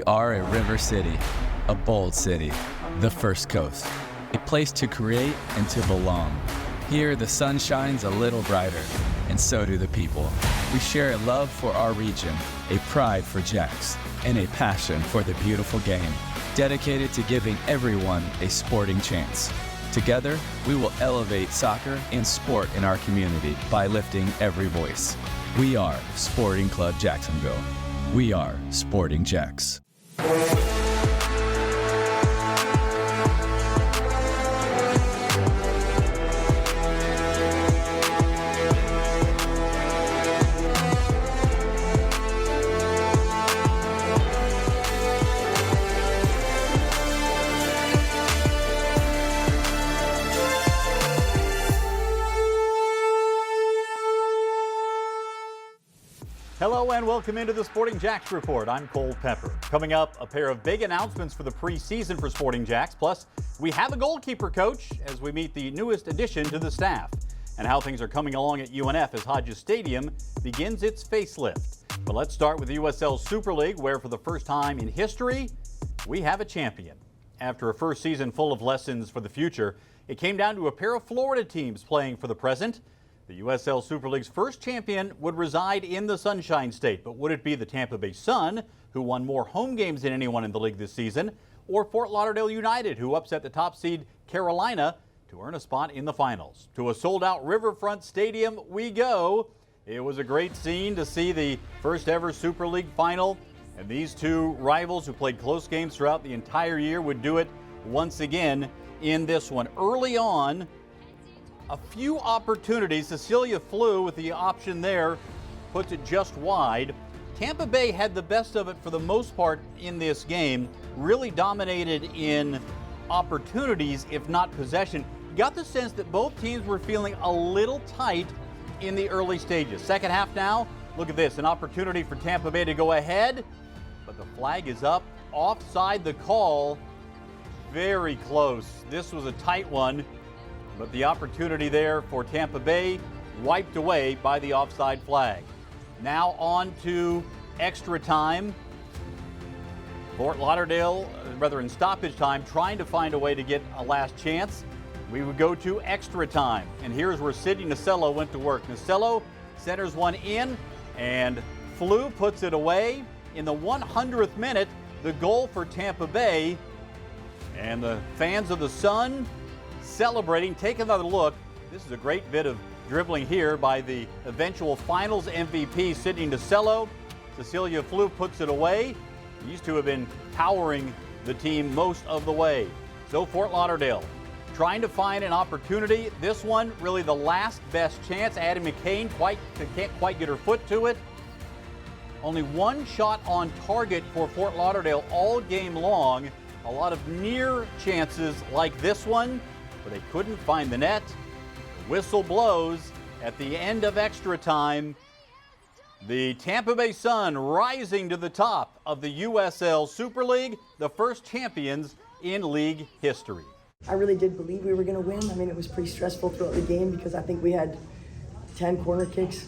are a river city, a bold city, the First Coast, a place to create and to belong. Here, the sun shines a little brighter, and so do the people. We share a love for our region, a pride for Jacks, and a passion for the beautiful game, dedicated to giving everyone a sporting chance. Together, we will elevate soccer and sport in our community by lifting every voice. We are Sporting Club Jacksonville. We are Sporting Jacks. Hello and welcome into the Sporting Jacks Report. I'm Cole Pepper. Coming up, a pair of big announcements for the preseason for Sporting Jacks. Plus, we have a goalkeeper coach as we meet the newest addition to the staff. And how things are coming along at UNF as Hodges Stadium begins its facelift. But let's start with the USL Super League, where for the first time in history, we have a champion. After a first season full of lessons for the future, it came down to a pair of Florida teams playing for the present. The USL Super League's first champion would reside in the Sunshine State, but would it be the Tampa Bay Sun, who won more home games than anyone in the league this season, or Fort Lauderdale United, who upset the top seed Carolina to earn a spot in the finals? To a sold-out Riverfront Stadium we go. It was a great scene to see the first ever Super League final, and these two rivals who played close games throughout the entire year would do it once again in this one. Early on, a few opportunities. Cecilia Flew with the option there, puts it just wide. Tampa Bay had the best of it for the most part in this game, really dominated in opportunities, if not possession. Got the sense that both teams were feeling a little tight in the early stages. Second half now, look at this, an opportunity for Tampa Bay to go ahead, but the flag is up, offside the call. Very close. This was a tight one. But the opportunity there for Tampa Bay wiped away by the offside flag. Now on to extra time. Fort Lauderdale, rather in stoppage time, trying to find a way to get a last chance. We would go to extra time. And here's where Sidney Nacello went to work. Nacello centers one in, and Flew puts it away. In the 100th minute, the goal for Tampa Bay. And the fans of the Sun celebrating. Take another look. This is a great bit of dribbling here by the eventual finals MVP, Sidney Nacello. Cecilia Flew puts it away. These two have been powering the team most of the way. So Fort Lauderdale trying to find an opportunity. This one really the last best chance. Addie McCain can't quite get her foot to it. Only one shot on target for Fort Lauderdale all game long. A lot of near chances like this one, but they couldn't find the net. The whistle blows at the end of extra time. The Tampa Bay Sun rising to the top of the USL Super League, the first champions in league history. I really did believe we were going to win. I mean, it was pretty stressful throughout the game because I think we had 10 corner kicks.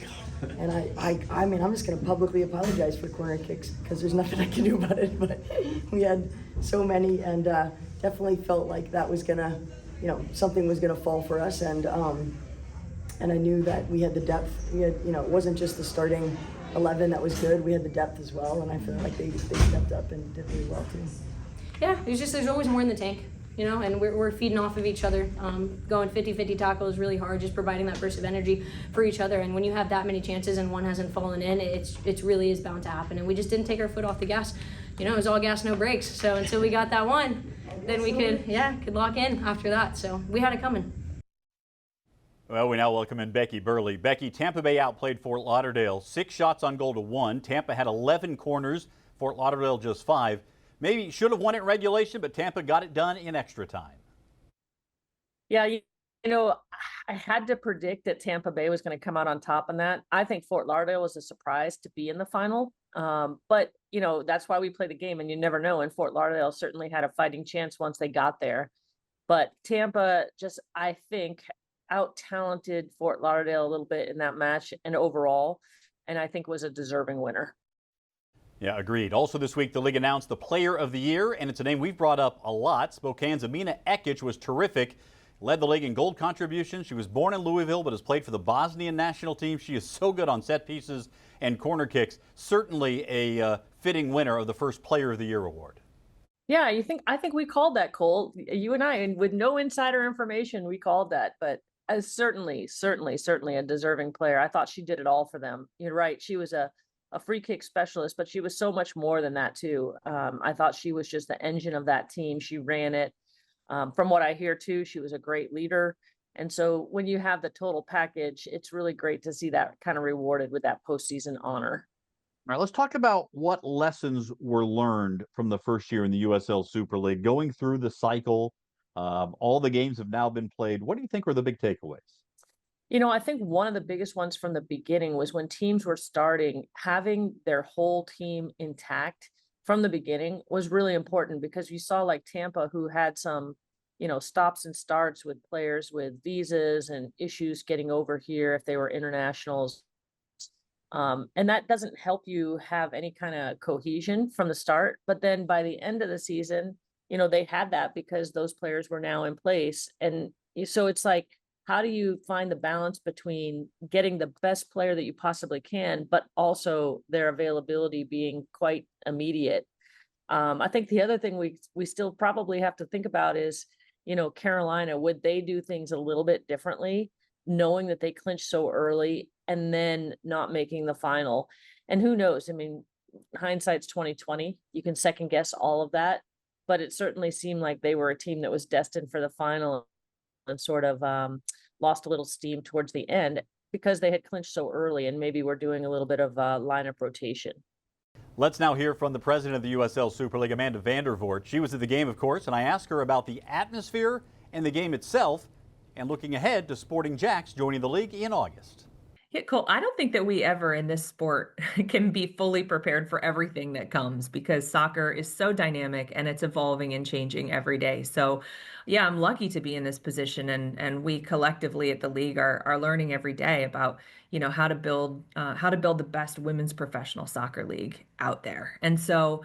And I mean, I'm just going to publicly apologize for corner kicks because there's nothing I can do about it. But we had so many, and definitely felt like that was going to, something was going to fall for us. And I knew that we had the depth. We had, it wasn't just the starting 11 that was good. We had the depth as well. And I feel like they stepped up and did really well too. Yeah, there's always more in the tank. And we're feeding off of each other, going 50-50 tackle is really hard, just providing that burst of energy for each other. And when you have that many chances and one hasn't fallen in, it really is bound to happen. And we just didn't take our foot off the gas. It was all gas, no brakes. So until we got that one, then we could lock in after that. So we had it coming. Well, we now welcome in Becky Burley. Becky, Tampa Bay outplayed Fort Lauderdale 6 shots on goal to 1. Tampa had 11 corners, Fort Lauderdale just 5. Maybe should have won it in regulation, but Tampa got it done in extra time. Yeah, I had to predict that Tampa Bay was going to come out on top on that. I think Fort Lauderdale was a surprise to be in the final. But, that's why we play the game, and you never know. And Fort Lauderdale certainly had a fighting chance once they got there. But Tampa just, I think, out-talented Fort Lauderdale a little bit in that match and overall, and I think was a deserving winner. Yeah, agreed. Also this week, the league announced the Player of the Year, and it's a name we've brought up a lot. Spokane's Amina Ekic was terrific. Led the league in goal contributions. She was born in Louisville, but has played for the Bosnian national team. She is so good on set pieces and corner kicks. Certainly a fitting winner of the first Player of the Year award. Yeah, I think we called that, Cole. You and I, and with no insider information, we called that. But as certainly a deserving player. I thought she did it all for them. You're right. She was a free kick specialist, but she was so much more than that too. I thought she was just the engine of that team. She ran it. From what I hear too, she was a great leader. And so when you have the total package, it's really great to see that kind of rewarded with that postseason honor. All right, let's talk about what lessons were learned from the first year in the USL Super League. Going through the cycle, all the games have now been played. What do you think were the big takeaways? You know, I think one of the biggest ones from the beginning was when teams were starting, having their whole team intact from the beginning was really important, because you saw like Tampa, who had some, stops and starts with players with visas and issues getting over here if they were internationals. And that doesn't help you have any kind of cohesion from the start. But then by the end of the season, they had that because those players were now in place. And so it's like, how do you find the balance between getting the best player that you possibly can, but also their availability being quite immediate? I think the other thing we still probably have to think about is, Carolina, would they do things a little bit differently, knowing that they clinched so early and then not making the final? And who knows? I mean, hindsight's 2020. You can second guess all of that, but it certainly seemed like they were a team that was destined for the final and sort of lost a little steam towards the end because they had clinched so early, and maybe we're doing a little bit of lineup rotation. Let's now hear from the president of the USL Super League, Amanda Vandervoort. She was at the game, of course, and I asked her about the atmosphere and the game itself, and looking ahead to Sporting Jacks joining the league in August. Yeah, Cole, I don't think that we ever in this sport can be fully prepared for everything that comes, because soccer is so dynamic and it's evolving and changing every day. So yeah, I'm lucky to be in this position, and we collectively at the league are learning every day about, how to build the best women's professional soccer league out there. And so,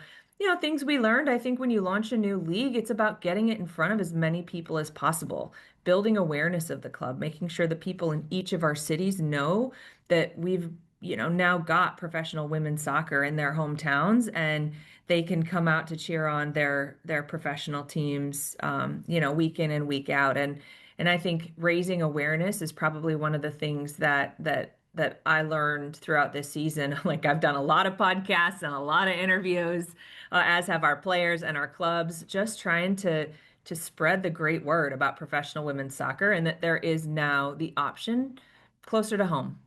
things we learned, I think when you launch a new league, it's about getting it in front of as many people as possible, building awareness of the club, making sure the people in each of our cities know that we've, now got professional women's soccer in their hometowns, and they can come out to cheer on their professional teams, week in and week out. And I think raising awareness is probably one of the things that I learned throughout this season. Like, I've done a lot of podcasts and a lot of interviews, as have our players and our clubs, just trying to spread the great word about professional women's soccer, and that there is now the option closer to home.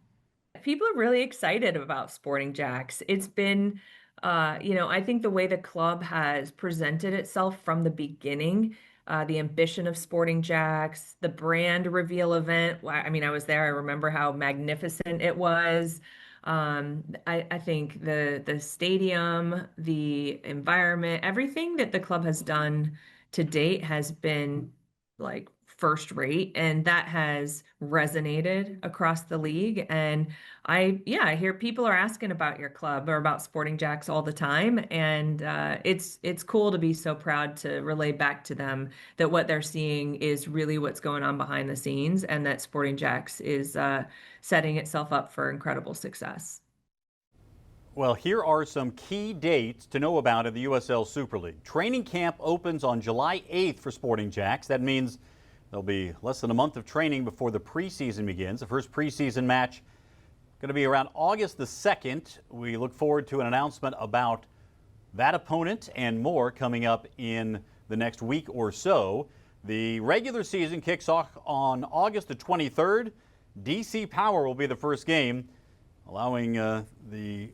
People are really excited about Sporting Jacks. It's been, I think the way the club has presented itself from the beginning, the ambition of Sporting Jacks, the brand reveal event. I mean, I was there. I remember how magnificent it was. I think the stadium, the environment, everything that the club has done to date has been like first rate, and that has resonated across the league. And I hear people are asking about your club or about Sporting Jacks all the time, and it's cool to be so proud to relay back to them that what they're seeing is really what's going on behind the scenes, and that Sporting Jacks is setting itself up for incredible success. Well, here are some key dates to know about in the USL Super League. Training camp opens on July 8th for Sporting Jacks. That means there'll be less than a month of training before the preseason begins. The first preseason match going to be around August the 2nd. We look forward to an announcement about that opponent and more coming up in the next week or so. The regular season kicks off on August the 23rd. DC Power will be the first game, allowing the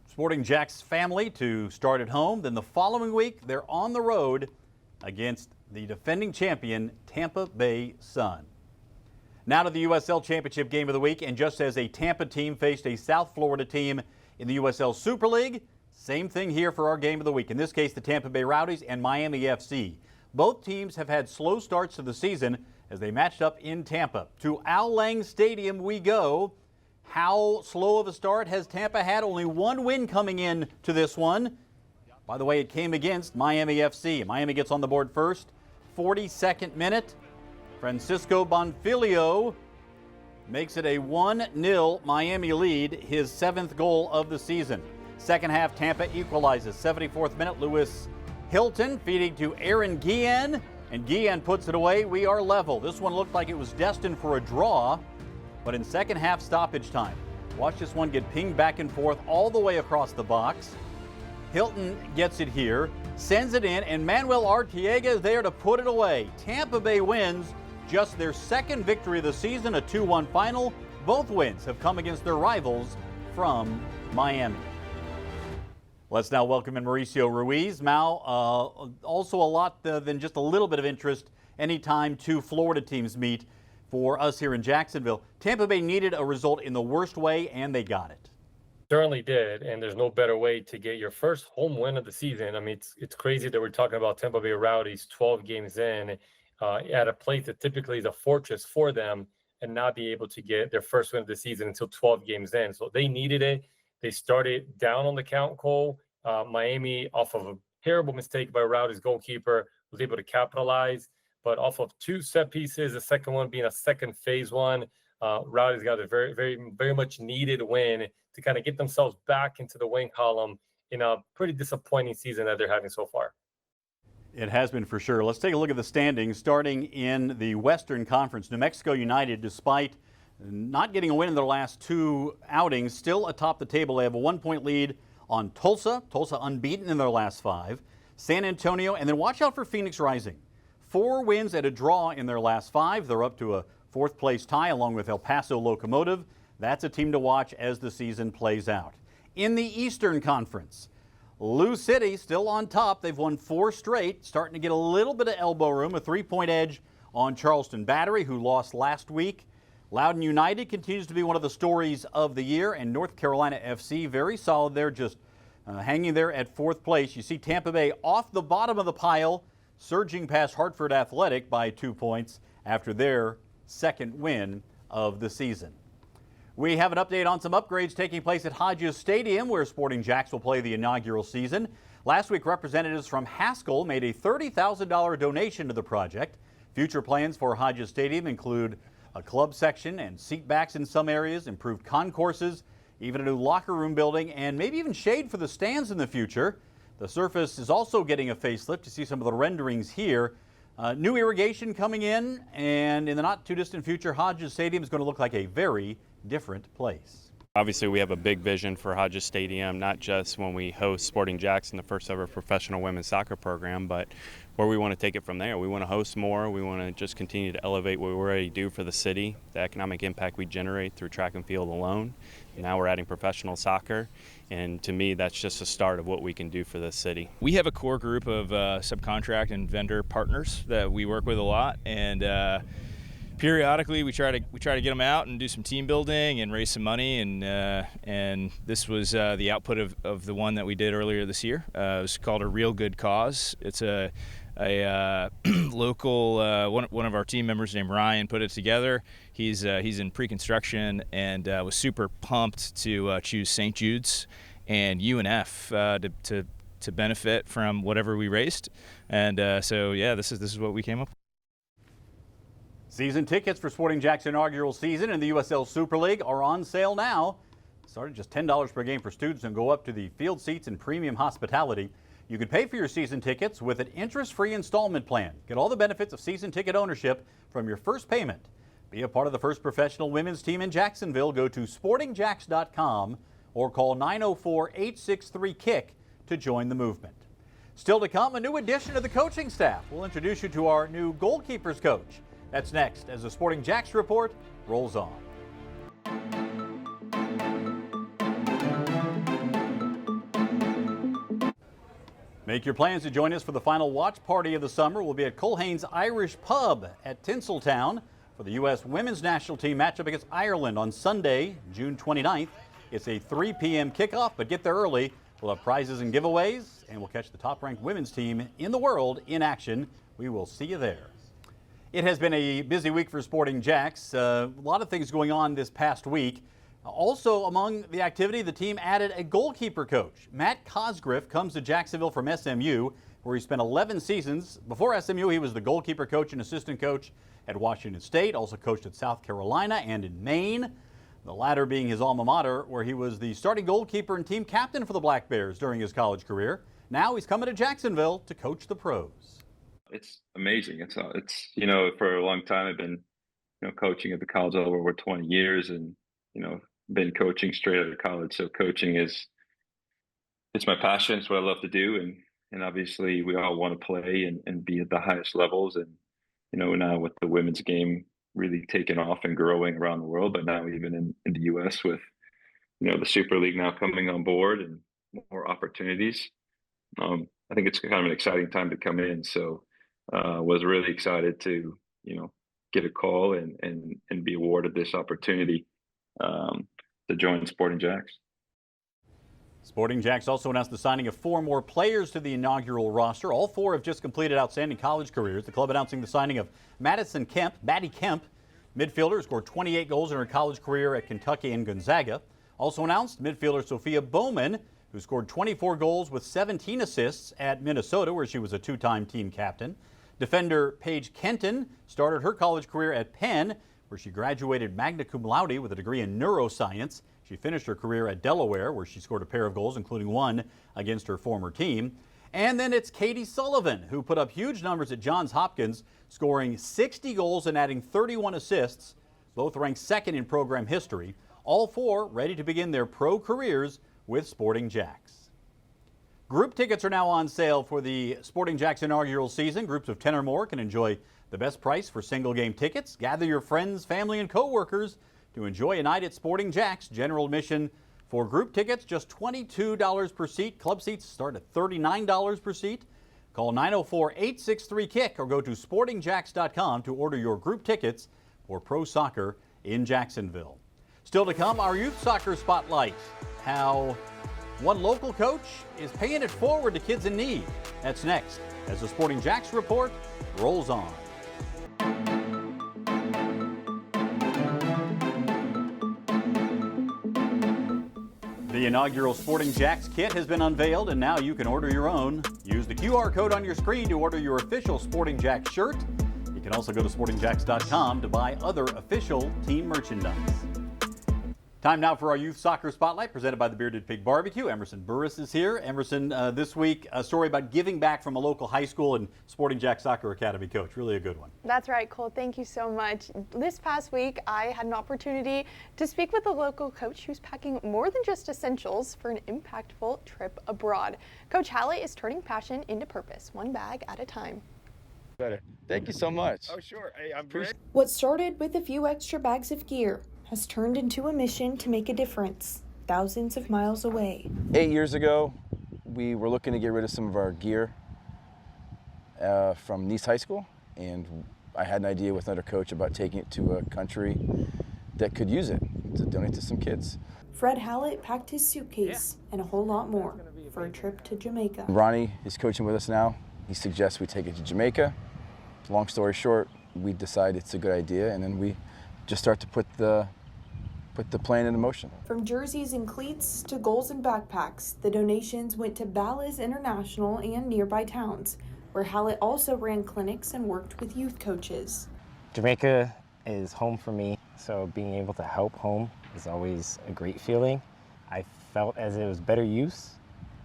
Sporting Jacks family to start at home. Then the following week, they're on the road against the defending champion, Tampa Bay Sun. Now to the USL Championship game of the week, and just as a Tampa team faced a South Florida team in the USL Super League, same thing here for our game of the week. In this case, the Tampa Bay Rowdies and Miami FC. Both teams have had slow starts to the season as they matched up in Tampa. To Al Lang Stadium we go. How slow of a start has Tampa had? Only one win coming in to this one. By the way, it came against Miami FC. Miami gets on the board first. 42nd minute. Francisco Bonfiglio makes it a 1-0 Miami lead, his 7th goal of the season. Second half, Tampa equalizes. 74th minute, Lewis Hilton feeding to Aaron Guillen, and Guillen puts it away. We are level. This one looked like it was destined for a draw, but in second half stoppage time, watch this one get pinged back and forth all the way across the box. Hilton gets it here, sends it in, and Manuel Arteaga is there to put it away. Tampa Bay wins just their second victory of the season, a 2-1 final. Both wins have come against their rivals from Miami. Let's now welcome in Mauricio Ruiz. Mal, also a lot than just a little bit of interest anytime two Florida teams meet for us here in Jacksonville. Tampa Bay needed a result in the worst way, and they got it. Certainly did, and there's no better way to get your first home win of the season. I mean, it's crazy that we're talking about Tampa Bay Rowdies 12 games in at a place that typically is a fortress for them and not be able to get their first win of the season until 12 games in. So they needed it. They started down on the count, Cole. Miami, off of a terrible mistake by Rowdy's goalkeeper, was able to capitalize. But off of two set pieces, the second one being a second phase one, Rowdy's got a very, very, very much needed win to kind of get themselves back into the win column in a pretty disappointing season that they're having so far. It has been for sure. Let's take a look at the standings starting in the Western Conference. New Mexico United, despite not getting a win in their last two outings, still atop the table. They have a 1-point lead on Tulsa. Tulsa unbeaten in their last 5. San Antonio, and then watch out for Phoenix Rising. 4 wins and a draw in their last 5. They're up to a 4th place tie along with El Paso Locomotive. That's a team to watch as the season plays out. In the Eastern Conference, Lou City still on top. They've won 4 straight, starting to get a little bit of elbow room, a 3-point edge on Charleston Battery, who lost last week. Loudoun United continues to be one of the stories of the year, and North Carolina FC, very solid there, just hanging there at 4th place. You see Tampa Bay off the bottom of the pile, surging past Hartford Athletic by 2 points after their second win of the season. We have an update on some upgrades taking place at Hodges Stadium, where Sporting Jacks will play the inaugural season. Last week, representatives from Haskell made a $30,000 donation to the project. Future plans for Hodges Stadium include a club section and seat backs in some areas, improved concourses, even a new locker room building, and maybe even shade for the stands in the future. The surface is also getting a facelift. You see some of the renderings here. New irrigation coming in, and in the not too distant future, Hodges Stadium is going to look like a very different place. Obviously, we have a big vision for Hodges Stadium, not just when we host Sporting Jacks in the first ever professional women's soccer program, but where we want to take it from there. We want to host more. We want to just continue to elevate what we already do for the city, the economic impact we generate through track and field alone. Now we're adding professional soccer, and to me, that's just the start of what we can do for the city. We have a core group of subcontract and vendor partners that we work with a lot, and periodically we try to get them out and do some team building and raise some money, and this was the output of the one that we did earlier this year. It was called A Real Good Cause. It's a local one of our team members named Ryan put it together. He's in pre-construction and was super pumped to choose St. Jude's and UNF to benefit from whatever we raised, and so yeah, this is what we came up with. Season tickets for Sporting Jacks' inaugural season in the USL Super League are on sale now. Started just $10 per game for students and go up to the field seats and premium hospitality. You can pay for your season tickets with an interest-free installment plan. Get all the benefits of season ticket ownership from your first payment. Be a part of the first professional women's team in Jacksonville. Go to sportingjacks.com or call 904-863-KICK to join the movement. Still to come, a new addition to the coaching staff. We'll introduce you to our new goalkeepers coach. That's next as the Sporting Jacks Report rolls on. Make your plans to join us for the final watch party of the summer. We'll be at Culhane's Irish Pub at Tinseltown for the U.S. Women's National Team matchup against Ireland on Sunday, June 29th. It's a 3 p.m. kickoff, but get there early. We'll have prizes and giveaways, and we'll catch the top-ranked women's team in the world in action. We will see you there. It has been a busy week for Sporting Jacks. A lot of things going on this past week. Also among the activity, the team added a goalkeeper coach. Matt Cosgriff comes to Jacksonville from SMU, where he spent 11 seasons. Before SMU, he was the goalkeeper coach and assistant coach at Washington State, also coached at South Carolina and in Maine, the latter being his alma mater, where he was the starting goalkeeper and team captain for the Black Bears during his college career. Now he's coming to Jacksonville to coach the pros. It's amazing. It's for a long time I've been coaching at the college level over 20 years, and been coaching straight out of college. So coaching it's my passion. It's what I love to do, and obviously we all want to play and be at the highest levels. And now with the women's game really taking off and growing around the world, but now even in the U.S. with the Super League now coming on board and more opportunities, I think it's kind of an exciting time to come in. So was really excited to get a call and be awarded this opportunity to join Sporting Jacks. Sporting Jacks also announced the signing of 4 more players to the inaugural roster. All 4 have just completed outstanding college careers. The club announcing the signing of Maddie Kemp, midfielder who scored 28 goals in her college career at Kentucky and Gonzaga. Also announced midfielder Sophia Bowman, who scored 24 goals with 17 assists at Minnesota, where she was a 2-time team captain. Defender Paige Kenton started her college career at Penn, where she graduated magna cum laude with a degree in neuroscience. She finished her career at Delaware, where she scored a pair of goals, including one against her former team. And then it's Katie Sullivan, who put up huge numbers at Johns Hopkins, scoring 60 goals and adding 31 assists, both ranked second in program history. All 4 ready to begin their pro careers with Sporting Jacks. Group tickets are now on sale for the Sporting Jacks inaugural season. Groups of 10 or more can enjoy the best price for single game tickets. Gather your friends, family, and co-workers to enjoy a night at Sporting Jacks. General admission for group tickets, just $22 per seat. Club seats start at $39 per seat. Call 904-863-KICK or go to sportingjacks.com to order your group tickets for pro soccer in Jacksonville. Still to come, our youth soccer spotlight. How one local coach is paying it forward to kids in need. That's next as the Sporting Jacks report rolls on. The inaugural Sporting Jacks kit has been unveiled, and now you can order your own. Use the QR code on your screen to order your official Sporting Jacks shirt. You can also go to sportingjacks.com to buy other official team merchandise. Time now for our Youth Soccer Spotlight, presented by the Bearded Pig Barbecue. Emerson Burris is here. Emerson, this week, a story about giving back from a local high school and Sporting Jacks Soccer Academy coach. Really a good one. That's right, Cole. Thank you so much. This past week, I had an opportunity to speak with a local coach who's packing more than just essentials for an impactful trip abroad. Coach Hallett is turning passion into purpose, one bag at a time. Better. Thank you so much. Oh, sure. Hey, I'm great. What started with a few extra bags of gear has turned into a mission to make a difference thousands of miles away. 8 years ago, we were looking to get rid of some of our gear from Nice High School, and I had an idea with another coach about taking it to a country that could use it to donate to some kids. Fred Hallett packed his suitcase and a whole lot more for a trip to Jamaica. Ronnie is coaching with us now. He suggests we take it to Jamaica. Long story short, we decide it's a good idea, and then we just start to put the plan into motion. From jerseys and cleats to goals and backpacks, the donations went to Ballas International and nearby towns, where Hallett also ran clinics and worked with youth coaches. Jamaica is home for me, so being able to help home is always a great feeling. I felt as it was better use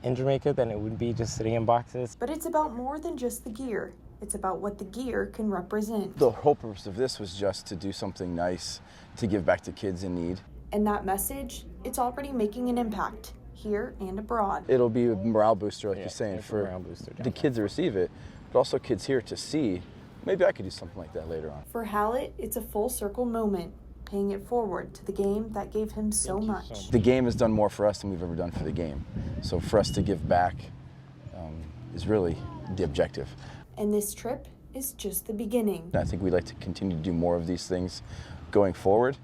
in Jamaica than it would be just sitting in boxes. But it's about more than just the gear. It's about what the gear can represent. The whole purpose of this was just to do something nice to give back to kids in need. And that message, it's already making an impact here and abroad. It'll be a morale booster, like you're saying, for booster, the kids that receive it, but also kids here to see, maybe I could do something like that later on. For Hallett, it's a full circle moment, paying it forward to the game that gave him so much. The game has done more for us than we've ever done for the game. So for us to give back is really the objective. And this trip is just the beginning. I think we'd like to continue to do more of these things going forward.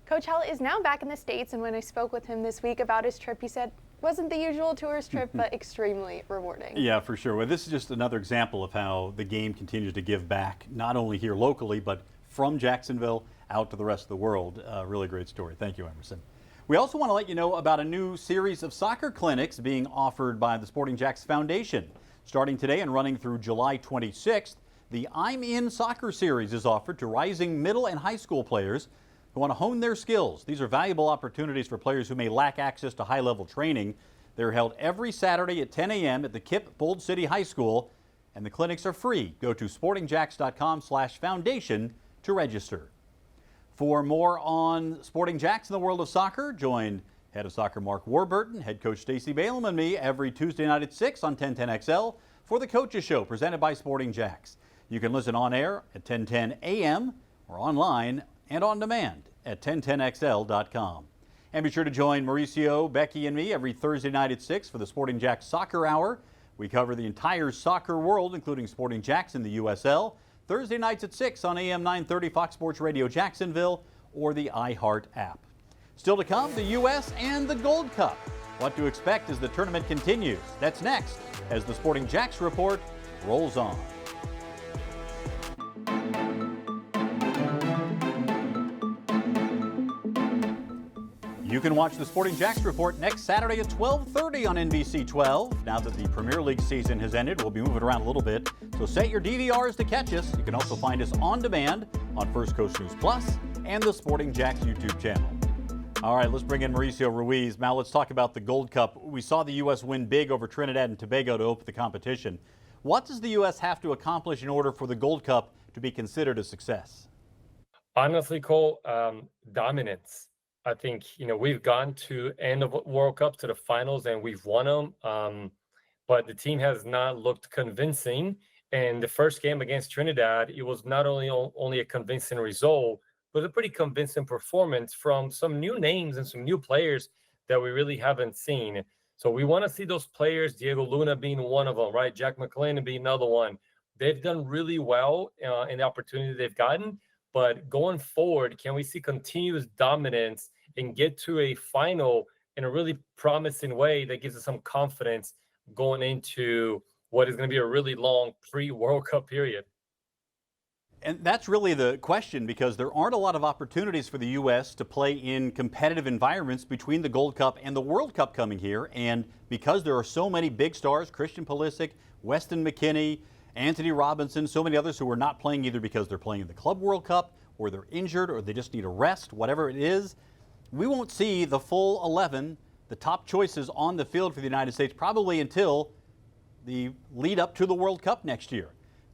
Coach Hallett is now back in the States, and when I spoke with him this week about his trip, he said it wasn't the usual tourist trip, but extremely rewarding. Yeah, for sure. Well, this is just another example of how the game continues to give back, not only here locally, but from Jacksonville out to the rest of the world. Really great story. Thank you, Emerson. We also want to let you know about a new series of soccer clinics being offered by the Sporting Jacks Foundation. Starting today and running through July 26th, the I'm In Soccer series is offered to rising middle and high school players who want to hone their skills. These are valuable opportunities for players who may lack access to high-level training. They're held every Saturday at 10 a.m. at the KIPP Bold City High School, and the clinics are free. Go to sportingjacks.com/foundation to register. For more on Sporting Jacks in the world of soccer, join Head of Soccer Mark Warburton, Head Coach Stacey Balaam, and me every Tuesday night at 6 on 1010XL for the Coaches Show presented by Sporting Jacks. You can listen on air at 1010 a.m. or online and on demand at 1010XL.com. And be sure to join Mauricio, Becky, and me every Thursday night at 6 for the Sporting Jacks Soccer Hour. We cover the entire soccer world, including Sporting Jacks in the USL. Thursday nights at 6 on AM 930 Fox Sports Radio Jacksonville or the iHeart app. Still to come, the U.S. and the Gold Cup. What to expect as the tournament continues. That's next as the Sporting Jacks Report rolls on. You can watch the Sporting Jacks Report next Saturday at 12:30 on NBC 12. Now that the Premier League season has ended, we'll be moving around a little bit, so set your DVRs to catch us. You can also find us on demand on First Coast News Plus and the Sporting Jacks YouTube channel. All right, let's bring in Mauricio Ruiz. Now let's talk about the Gold Cup. We saw the U.S. win big over Trinidad and Tobago to open the competition. What does the U.S. have to accomplish in order for the Gold Cup to be considered a success? Honestly, Cole, dominance. I think, we've gone to end of World Cup to the finals and we've won them. But the team has not looked convincing. And the first game against Trinidad, it was not only a convincing result, but a pretty convincing performance from some new names and some new players that we really haven't seen. So we want to see those players, Diego Luna being one of them, right? Jack McLean being another one. They've done really well in the opportunity they've gotten. But going forward, can we see continuous dominance and get to a final in a really promising way that gives us some confidence going into what is going to be a really long pre-World Cup period? And that's really the question, because there aren't a lot of opportunities for the U.S. to play in competitive environments between the Gold Cup and the World Cup coming here. And because there are so many big stars, Christian Pulisic, Weston McKennie, Anthony Robinson, so many others who are not playing either because they're playing in the Club World Cup or they're injured or they just need a rest, whatever it is, we won't see the full 11, the top choices on the field for the United States probably until the lead up to the World Cup next year.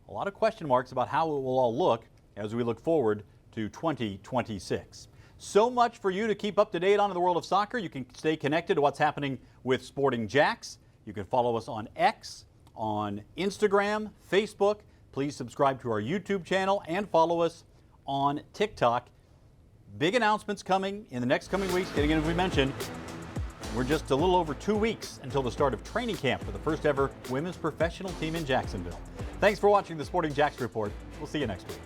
A lot of question marks about how it will all look as we look forward to 2026. So much for you to keep up to date on in the world of soccer. You can stay connected to what's happening with Sporting Jacks. You can follow us on X, on Instagram, Facebook. Please subscribe to our YouTube channel and follow us on TikTok. Big announcements coming in the next coming weeks. Getting in, as we mentioned, we're just a little over 2 weeks until the start of training camp for the first ever women's professional team in Jacksonville. Thanks for watching the Sporting Jacks Report. We'll see you next week.